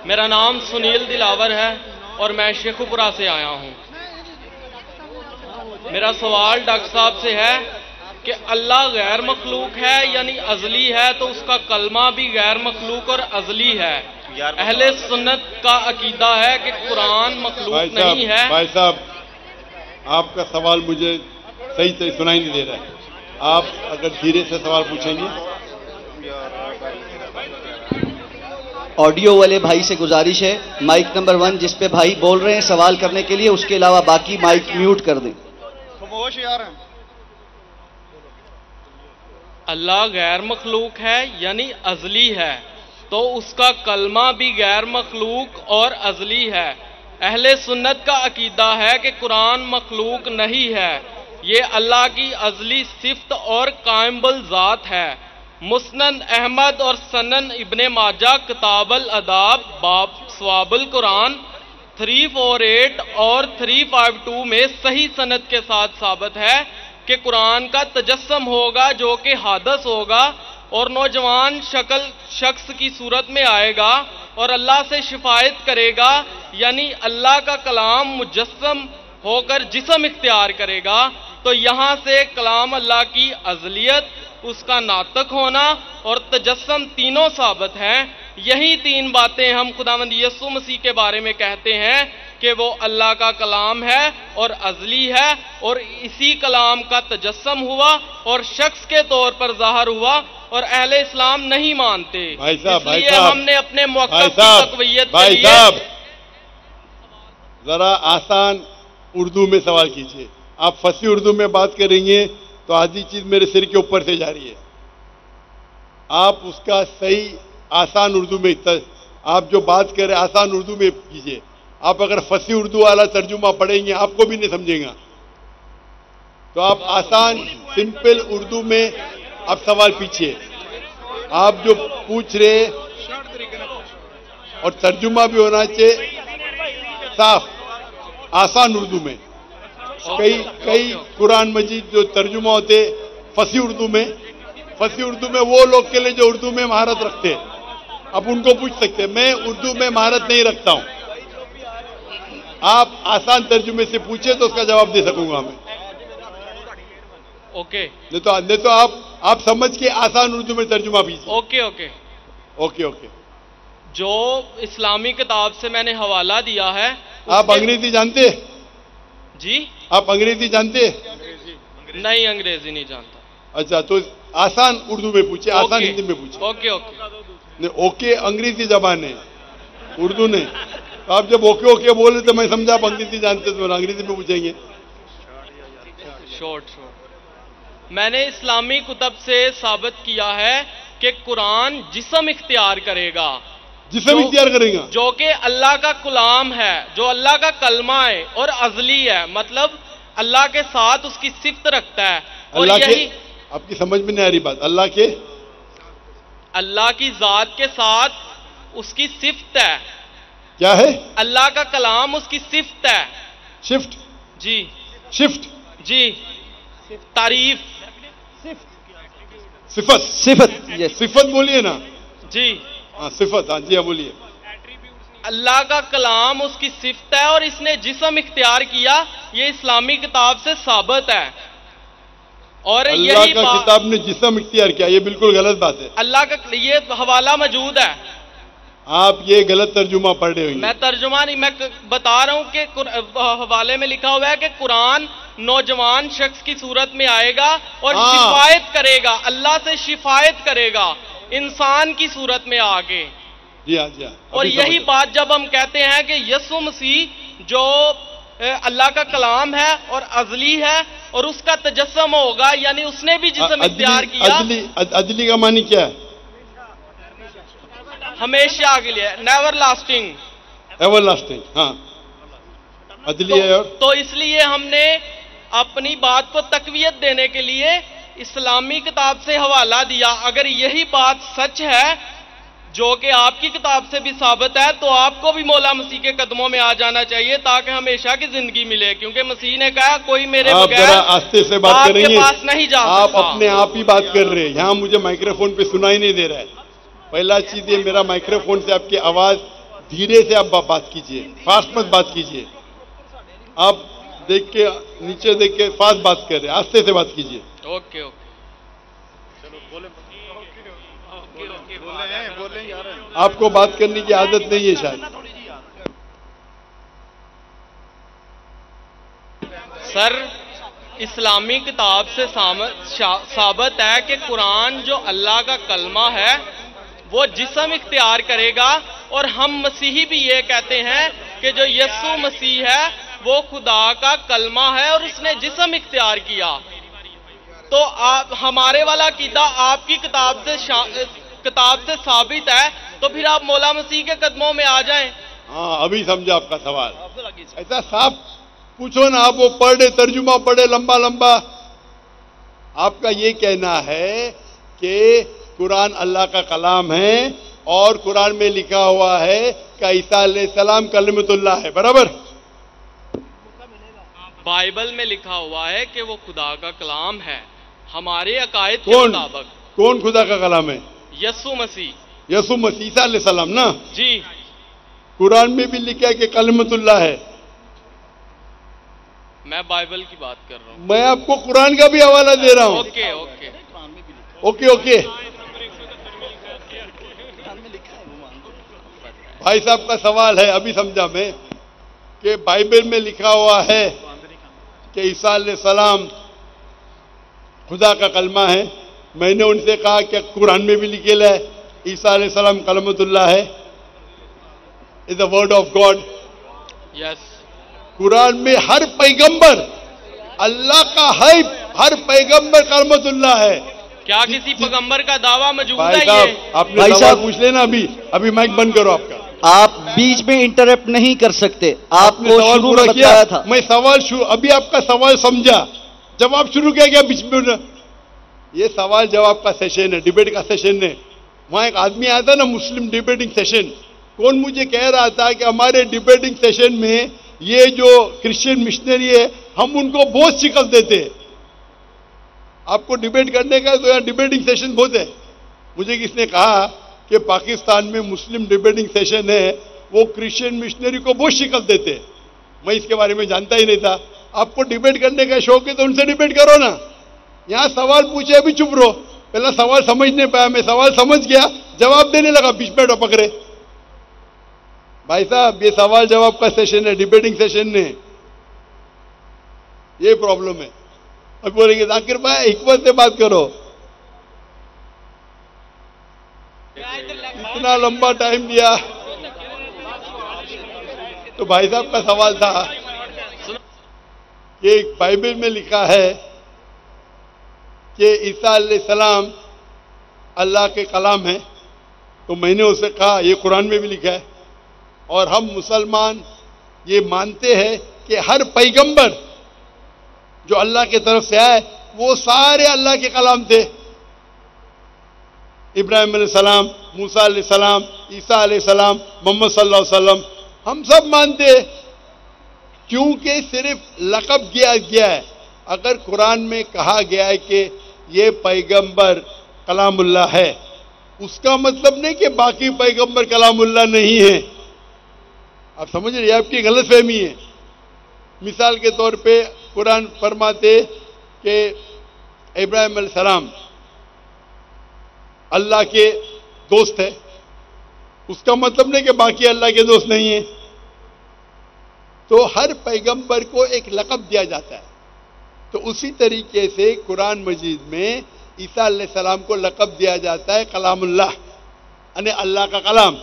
میرا نام سنیل دلاور ہے اور میں شیخو پورہ سے آیا ہوں۔ میرا سوال ڈاکٹر صاحب سے ہے کہ اللہ غیر مخلوق ہے یعنی ازلی ہے، تو اس کا کلمہ بھی غیر مخلوق اور ازلی ہے۔ اہل سنت کا عقیدہ ہے کہ قرآن مخلوق نہیں ہے۔ بھائی صاحب، آپ کا سوال مجھے صحیح سے سنائی نہیں دے رہا ہے، آپ اگر دھیرے سے سوال پوچھیں گے۔ آڈیو والے بھائی سے گزارش ہے، مائک نمبر 1 جس پہ بھائی بول رہے ہیں سوال کرنے کے لیے، اس کے علاوہ باقی مائک میوٹ کر دیں۔ خاموش یار۔ اللہ غیر مخلوق ہے یعنی ازلی ہے، تو اس کا کلمہ بھی غیر مخلوق اور ازلی ہے۔ اہل سنت کا عقیدہ ہے کہ قرآن مخلوق نہیں ہے، یہ اللہ کی ازلی صفت اور قائم بالذات ہے۔ مسند احمد اور سنن ابن ماجہ کتاب الاداب باب ثواب القرآن 348 اور 352 میں صحیح سند کے ساتھ ثابت ہے کہ قرآن کا تجسم ہوگا جو کہ حادث ہوگا اور نوجوان شخص کی صورت میں آئے گا اور اللہ سے شفاعت کرے گا، یعنی اللہ کا کلام مجسم ہو کر جسم اختیار کرے گا۔ تو یہاں سے کلام اللہ کی ازلیت، اس کا ناطق ہونا اور تجسم تینوں ثابت ہیں۔ یہی تین باتیں ہم خداوند یسوع مسیح کے بارے میں کہتے ہیں کہ وہ اللہ کا کلام ہے اور ازلی ہے، اور اسی کلام کا تجسم ہوا اور شخص کے طور پر ظاہر ہوا، اور اہل اسلام نہیں مانتے۔ اس لیے ہم نے اپنے موقف کی تقویت کے لیے ذرا آسان اردو میں سوال کیجئے۔ آپ فصیح اردو میں بات کریں گے تو آدھی چیز میرے سر کے اوپر سے جا رہی ہے۔ آپ اس کا صحیح آسان اردو میں آپ جو بات کر رہے ہیں آسان اردو میں کیجئے۔ آپ اگر فصیح اردو والا ترجمہ پڑھیں گے آپ کو بھی نہیں سمجھیں گا، تو آپ آسان سمپل اردو میں آپ سوال پیچھے، آپ جو پوچھ رہے اور ترجمہ بھی ہونا چاہیے صاف آسان اردو میں۔ کئی قرآن مجید جو ترجمہ ہوتے فصیح اردو میں وہ لوگ کے لیے جو اردو میں مہارت رکھتے ہیں، آپ ان کو پوچھ سکتے ہیں۔ میں اردو میں مہارت نہیں رکھتا ہوں، آپ آسان ترجمے سے پوچھیں تو اس کا جواب دے سکوں گا میں۔ اوکے، نہیں تو آپ سمجھ کے آسان اردو میں ترجمہ کیجیے۔ اوکے۔ جو اسلامی کتاب سے میں نے حوالہ دیا ہے۔ آپ انگریزی جانتے؟ جی؟ آپ انگریزی جانتے؟ نہیں، انگریزی نہیں جانتا۔ اچھا، تو آسان اردو میں پوچھیں، آسان ہندی میں پوچھیں۔ اوکے انگریزی زبان ہے، اردو نہیں۔ آپ جب اوکے بولے تو میں سمجھا آپ انگریزی جانتے تو انگریزی میں پوچھیں گے۔ شورٹ میں نے اسلامی کتب سے ثابت کیا ہے کہ قرآن جسم اختیار کرے گا، جو کہ اللہ کا کلام ہے، جو اللہ کا کلمہ ہے اور ازلی ہے، مطلب اللہ کے ساتھ اس کی صفت رکھتا ہے۔ اور یہی آپ کی سمجھ میں نہیں آ رہی بات، اللہ کی ذات کے ساتھ اس کی صفت ہے۔ کیا ہے؟ اللہ کا کلام اس کی صفت ہے۔ شفٹ؟ جی شفٹ؟ جی، تعریف، صفت بولیے نا۔ جی ہاں صفت، ہاں جی ہاں بولیے۔ اللہ کا کلام اس کی صفت ہے اور اس نے جسم اختیار کیا، یہ اسلامی کتاب سے ثابت ہے۔ اور اللہ کا کتاب نے جسم اختیار کیا، یہ بالکل غلط بات ہے۔ اللہ کا یہ حوالہ موجود ہے۔ آپ یہ غلط ترجمہ پڑھ رہے ہوئے۔ میں ترجمہ نہیں، میں بتا رہا ہوں کہ حوالے میں لکھا ہوا ہے کہ قرآن نوجوان شخص کی صورت میں آئے گا اور شفاعت کرے گا، اللہ سے شفاعت کرے گا انسان کی صورت میں آگے۔ جی ہاں۔ اور یہی بات جب ہم کہتے ہیں کہ یسوع مسیح جو اللہ کا کلام ہے اور ازلی ہے اور اس کا تجسم ہوگا، یعنی اس نے بھی جسم اختیار کیا۔ ازلی کا معنی کیا ہے؟ ہمیشہ کے لیے، نیور لاسٹنگ۔ ہاں، ازلی ہے۔ تو اس لیے ہم نے اپنی بات کو تقویت دینے کے لیے اسلامی کتاب سے حوالہ دیا۔ اگر یہی بات سچ ہے جو کہ آپ کی کتاب سے بھی ثابت ہے، تو آپ کو بھی مولا مسیح کے قدموں میں آ جانا چاہیے تاکہ ہمیشہ کی زندگی ملے، کیونکہ مسیح نے کہا کوئی میرے بغیر آستے سے بات کریں گے، پاس نہیں جا سکتا۔ آپ اپنے آپ ہی بات کر رہے ہیں، یہاں مجھے مائکرو فون پہ سنائی نہیں دے رہا ہے۔ پہلا چیز یہ، میرا مائکرو فون سے آپ کی آواز دھیرے سے آپ بات کیجئے, فاسٹ مت بات کیجئے. آپ دیکھ کے نیچے دیکھ کے فاسٹ بات کر رہے ہیں, آہستے سے بات کیجئے. Okay okay. آپ کو بات کرنے کی عادت نہیں ہے شاید. سر, اسلامی کتاب سے ثابت ہے کہ قرآن جو اللہ کا کلمہ ہے وہ جسم اختیار کرے گا, اور ہم مسیحی بھی یہ کہتے ہیں کہ جو یسوع مسیح ہے وہ خدا کا کلمہ ہے اور اس نے جسم اختیار کیا. تو ہمارے والا عقیدہ آپ کی کتاب سے ثابت ہے, تو پھر آپ مولا مسیح کے قدموں میں آ جائیں. ہاں, ابھی سمجھا آپ کا سوال. ایسا صاف پوچھو نا, آپ وہ پڑھے ترجمہ پڑھے لمبا لمبا. آپ کا یہ کہنا ہے کہ قرآن اللہ کا کلام ہے اور قرآن میں لکھا ہوا ہے کہ عیسیٰ علیہ السلام کلمۃ اللہ ہے, برابر؟ بائبل میں لکھا ہوا ہے کہ وہ خدا کا کلام ہے ہمارے عقائد کے مطابق. کون خدا کا کلام ہے؟ یسوع مسیح. یسوع مسیح, عیسیٰ علیہ السلام نا جی. قرآن میں بھی لکھا ہے کہ کلمۃ اللہ ہے. میں بائبل کی بات کر رہا ہوں. میں آپ کو قرآن کا بھی حوالہ دے رہا ہوں. Okay okay okay okay. بھائی صاحب کا سوال ہے, ابھی سمجھا میں, کہ بائبل میں لکھا ہوا ہے کہ عیسیٰ علیہ السلام خدا کا کلمہ ہے. میں نے ان سے کہا کہ قرآن میں بھی لکھے ہے عیسیٰ علیہ السلام کلمۃ اللہ ہے, از دا ورڈ آف گاڈ. یس. قرآن میں ہر پیغمبر اللہ کا ہے, ہر پیغمبر کلمۃ اللہ ہے. کیا کسی پیغمبر کا دعویٰ موجود بھائی ہے؟ صاحب آپ نے سوال پوچھ لینا. ابھی مائک بند کرو آپ کا. آپ بیچ میں انٹرپٹ نہیں کر سکتے. آپ نے کو سوال شروع پورا میں کیا بتایا تھا. میں سوال ابھی آپ کا سوال سمجھا, جواب شروع کیا گیا بیچ میں. یہ سوال جواب کا سیشن ہے, ڈیبیٹ کا سیشن ہے. وہاں ایک آدمی آیا تھا نا, مسلم ڈیبیٹنگ سیشن. کون مجھے کہہ رہا تھا کہ ہمارے ڈیبیٹنگ سیشن میں یہ جو کرسچن مشنری ہے ہم ان کو بہت شکست دیتے. آپ کو ڈیبیٹ کرنے کا تو یہاں ڈیبیٹنگ سیشن بہت ہے. مجھے کس نے کہا کہ پاکستان میں مسلم ڈیبیٹنگ سیشن ہے, وہ کرسچن مشنری کو بہت شکست دیتے. میں اس کے بارے میں جانتا ہی نہیں تھا. آپ کو ڈیبیٹ کرنے کا شوق ہے تو ان سے ڈیبیٹ کرو نا. یہاں سوال پوچھے ابھی چپ رہو. پہلا سوال سمجھ نہیں پایا, میں سوال سمجھ گیا, جواب دینے لگا, بیچ میں ٹپک رہے. بھائی صاحب یہ سوال جواب کا سیشن ہے, ڈیبیٹنگ سیشن نہیں. یہ پرابلم ہے. اب بولیں گے ذاکر بھائی حکمت سے بات کرو. اتنا لمبا ٹائم دیا. تو بھائی صاحب کا سوال تھا کہ بائبل میں لکھا ہے کہ عیسیٰ علیہ السلام اللہ کے کلام ہے. تو میں نے اسے کہا یہ قرآن میں بھی لکھا ہے, اور ہم مسلمان یہ مانتے ہیں کہ ہر پیغمبر جو اللہ کی طرف سے آئے وہ سارے اللہ کے کلام تھے. ابراہیم علیہ السلام, موسیٰ علیہ السلام, عیسیٰ علیہ السلام, محمد صلی اللہ علیہ وسلم, ہم سب مانتے ہیں. کیونکہ صرف لقب دیا گیا ہے. اگر قرآن میں کہا گیا ہے کہ یہ پیغمبر کلام اللہ ہے, اس کا مطلب نہیں کہ باقی پیغمبر کلام اللہ نہیں ہے. آپ سمجھ رہے ہیں, آپ کی غلط فہمی ہے. مثال کے طور پہ قرآن فرماتے کہ ابراہیم علیہ السلام اللہ کے دوست ہے, اس کا مطلب نہیں کہ باقی اللہ کے دوست نہیں ہیں. تو ہر پیغمبر کو ایک لقب دیا جاتا ہے. تو اسی طریقے سے قرآن مجید میں عیسیٰ علیہ السلام کو لقب دیا جاتا ہے کلام اللہ, یعنی اللہ کا کلام.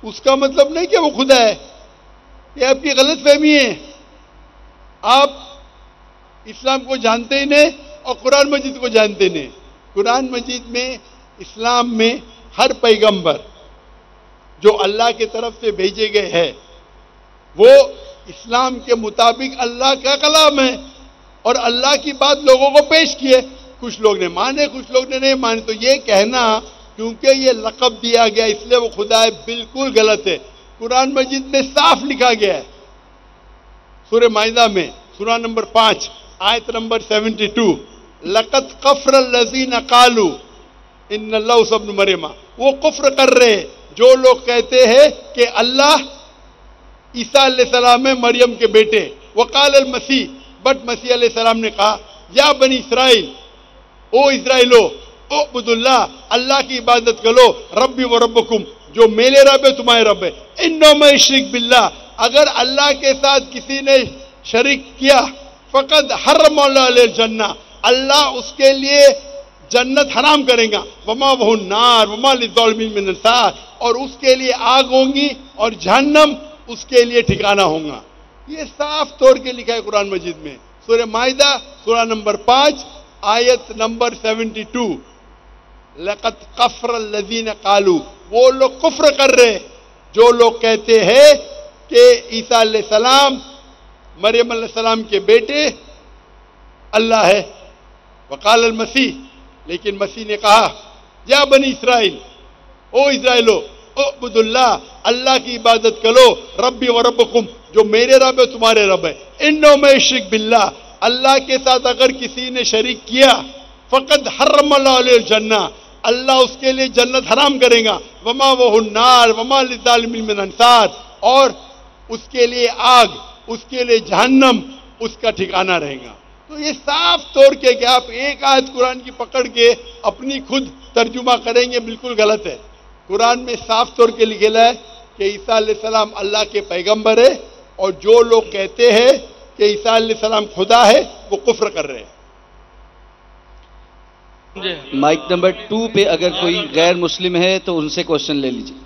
اس کا مطلب نہیں کہ وہ خدا ہے. یہ آپ کی غلط فہمی ہے. آپ اسلام کو جانتے ہی نہیں اور قرآن مجید کو جانتے نہیں. قرآن مجید میں اسلام میں ہر پیغمبر جو اللہ کی طرف سے بھیجے گئے ہیں وہ اسلام کے مطابق اللہ کا کلام ہے, اور اللہ کی بات لوگوں کو پیش کی ہے. کچھ لوگ نے مانے, کچھ لوگ نے نہیں مانے. تو یہ کہنا کیونکہ یہ لقب دیا گیا اس لیے وہ خدا ہے, بالکل غلط ہے. قرآن مجید میں صاف لکھا گیا ہے, سورہ مائدہ میں سورہ نمبر 5 آیت نمبر 72, لقد کفر الذین قالوا ان اللہ عیسی ابن مریم. وہ کفر کر رہے ہیں جو لوگ کہتے ہیں کہ اللہ عیسیٰ علیہ السلام ہے مریم کے بیٹے. وقال المسیح، بٹ مسیح علیہ السلام نے کہا یا بنی اسرائیل، او اسرائیلو، اعبدوا اللہ، اللہ کی عبادت کرو، ربی و ربکم، جو میرے رب ہے تمہارے رب ہے. انہ من یشرک باللہ، اگر اللہ کے ساتھ کسی نے شریک کیا، فقد حرم اللہ علیہ الجنہ، اللہ اس کے لیے جنت حرام کریں گا. وما وہ النار وما للظالمین من انصار، اور اس کے لیے آگ ہوں گی اور جہنم اس کے لیے ٹھکانہ ہوں گا. یہ صاف طور کے لکھا ہے قرآن مجید میں، سورہ مائدہ سورہ نمبر 5 آیت نمبر 72. لقد کفر الذین قالوا، وہ لوگ کفر کر رہے جو لوگ کہتے ہیں کہ عیسیٰ علیہ السلام مریم علیہ السلام کے بیٹے اللہ ہے. وقال المسیح، لیکن مسیح نے کہا یا بنی اسرائیل، او اسرائیلو، اعبدوا اللہ، اللہ کی عبادت کرو، ربی و ربکم، جو میرے رب ہے تمہارے رب ہے. انہ من یشرک باللہ، اللہ کے ساتھ اگر کسی نے شریک کیا، فقد حرم اللہ علیہ الجنہ، اللہ اس کے لیے جنت حرام کرے گا. وما وہ النار وما للظالمین من انصار، اور اس کے لیے آگ، اس کے لیے جہنم اس کا ٹھکانہ رہے گا. تو یہ صاف طور کے کہ آپ ایک آیت قرآن کی پکڑ کے اپنی خود ترجمہ کریں گے، بالکل غلط ہے. قرآن میں صاف طور کے لکھا ہے کہ عیسیٰ علیہ السلام اللہ کے پیغمبر ہے، اور جو لوگ کہتے ہیں کہ عیسیٰ علیہ السلام خدا ہے وہ کفر کر رہے ہیں. مائک نمبر 2 پہ اگر کوئی غیر مسلم ہے تو ان سے کوشچن لے لیجیے.